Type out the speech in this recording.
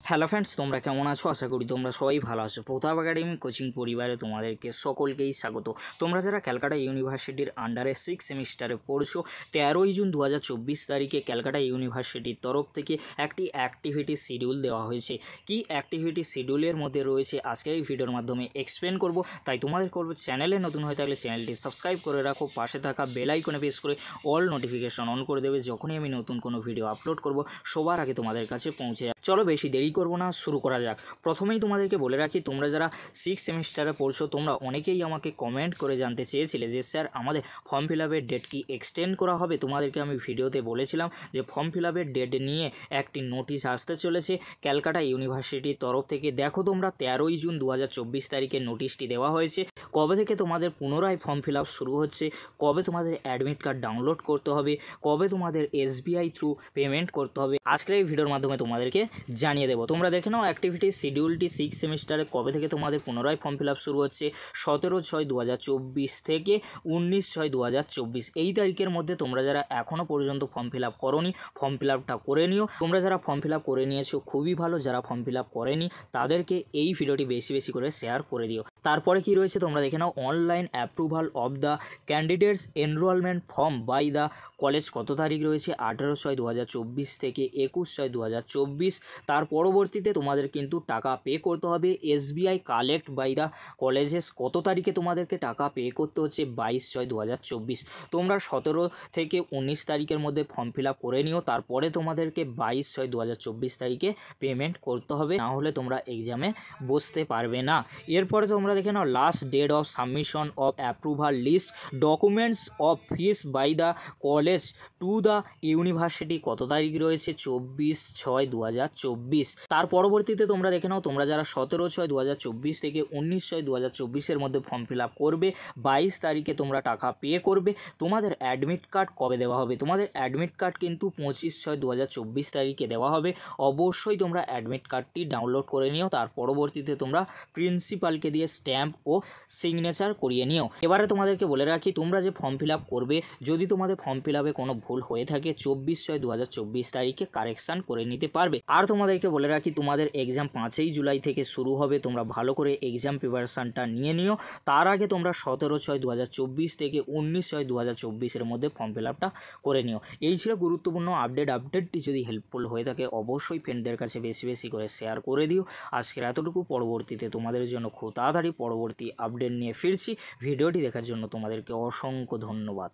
Hello friends, তোমরা কেমন আছো? আশা করি তোমরা সবাই ভালো আছো। প্রতাপ একাডেমি কোচিং পরিবারে তোমাদেরকে সকলকেই স্বাগত। তোমরা যারা ক্যালকাটা ইউনিভার্সিটির আন্ডারে 6 সেমিস্টারে পড়ছো, 13ই জুন 2024 তারিখে ক্যালকাটা ইউনিভার্সিটির তরফ থেকে একটি অ্যাক্টিভিটি শিডিউল দেওয়া হয়েছে। কি অ্যাক্টিভিটি শিডিউলের মধ্যে রয়েছে আজকে এই ভিডিওর মাধ্যমে এক্সপ্লেন করব। তাই তোমাদের করবো, চ্যানেলে নতুন হয়ে থাকলে চ্যানেলটি সাবস্ক্রাইব করে রাখো, পাশে থাকা বেল আইকনে প্রেস করে অল নোটিফিকেশন অন করে দেবে। যখনই আমি নতুন কোনো ভিডিও আপলোড করব সবার আগে তোমাদের কাছে পৌঁছে যাবে। চলো বেশি দেরি করব না, শুরু করা যাক। প্রথমেই তোমাদেরকে বলে রাখি, তোমরা যারা 6 সেমিস্টারে পড়ছো তোমরা অনেকেই আমাকে কমেন্ট করে জানতে চেয়েছিলে যে স্যার আমাদের ফর্ম ফিল আপের ডেট কি এক্সটেন্ড করা হবে। তোমাদেরকে আমি ভিডিওতে বলেছিলাম যে ফর্ম ফিল আপের ডেট নিয়ে একটি নোটিশ আসতে চলেছে ক্যালকাটা ইউনিভার্সিটির তরফ থেকে। দেখো তোমরা 13ই জুন 2024 তারিখে নোটিশটি দেওয়া হয়েছে। কবে থেকে তোমাদের পুনরায় ফর্ম ফিল আপ শুরু হচ্ছে, কবে তোমাদের অ্যাডমিট কার্ড ডাউনলোড করতে হবে, কবে তোমাদের SBI থ্রু পেমেন্ট করতে হবে, আজকের এই ভিডিওর মাধ্যমে তোমাদেরকে জানিয়ে দেবো। তোমরা দেখে নাও অ্যাক্টিভিটি শিডিউলটি 6 সেমিস্টারে কবে থেকে তোমাদের পুনরায় ফর্ম ফিল আপ শুরু হচ্ছে। 17/6/2024 থেকে 19/6/2024 এই তারিখের মধ্যে তোমরা যারা এখনও পর্যন্ত ফর্ম ফিল আপ করোনি, ফর্ম ফিল আপটা করে নিও। তোমরা যারা ফর্ম ফিল আপ করে নিয়েছো খুবই ভালো, যারা ফর্ম ফিল আপ করেনি তাদেরকে এই ভিডিওটি বেশি বেশি করে শেয়ার করে দিও। তারপরে কি রয়েছে তোমরা দেখে নাও, online approval of the candidates enrolment form by the college কত তারিখ রয়েছে? 18/6/2024 থেকে 21/6/2024। তার পরবর্তীতে তোমাদের কিন্তু টাকা পে করতে হবে। SBI collect by the colleges কত তারিখে তোমাদেরকে টাকা পে করতে হচ্ছে? 22/6/2024। তোমরা 17 থেকে 19 তারিখের মধ্যে ফর্ম ফিল আপ করে নিও। তারপরে তোমাদেরকে 22/6/2024 তারিখে পেমেন্ট করতে হবে, না হলে তোমরা এক্সামে বসতে পারবে না। এরপরে তোমরা দেখে নাও, last date of submission of approval list documents of fees by the college to the university কত তারিখ রয়েছে? 24/6/2024। তার পরবর্তীতে তোমরা দেখে নাও, তোমরা যারা 17/6/2024 থেকে 19/6/2024 মধ্যে ফর্ম ফিল আপ করবে, 22 তারিখে তোমরা টাকা পে করবে। তোমাদের অ্যাডমিট কার্ড কবে দেওয়া হবে? তোমাদের অ্যাডমিট কার্ড কিন্তু 25/6/2024 তারিখে দেওয়া হবে। অবশ্যই তোমরা অ্যাডমিট কার্ডটি ডাউনলোড করে নিও। তার পরবর্তীতে তোমরা প্রিন্সিপালকে দিয়ে স্ট্যাম্প ও সিগনেচার করিয়ে নিও। এবারে তোমাদেরকে বলে রাখি, তোমরা যে ফর্ম ফিল আপ করবে, যদি তোমাদের ফর্ম ফিল আপে কোনো ভুল হয়ে থাকে 24/6/2024 তারিখে কারেকশান করে নিতে পারবে। আর তোমাদেরকে বলে রাখি, তোমাদের এক্সাম 5ই জুলাই থেকে শুরু হবে। তোমরা ভালো করে এক্সাম প্রিপারেশানটা নিয়ে নিও। তার আগে তোমরা 17/6/2024 থেকে 19/6/2024 মধ্যে ফর্ম ফিল আপটা করে নিও। এই ছিল গুরুত্বপূর্ণ আপডেটটি যদি হেল্পফুল হয়ে থাকে অবশ্যই ফ্রেন্ডদের কাছে বেশি বেশি করে শেয়ার করে দিও। আজকের এতটুকু। পরবর্তীতে তোমাদের জন্য খুব তাড়াতাড়ি পরবর্তী আপডেট নিয়ে ফিরছি। ভিডিওটি দেখার জন্য তোমাদেরকে অসংখ্য ধন্যবাদ।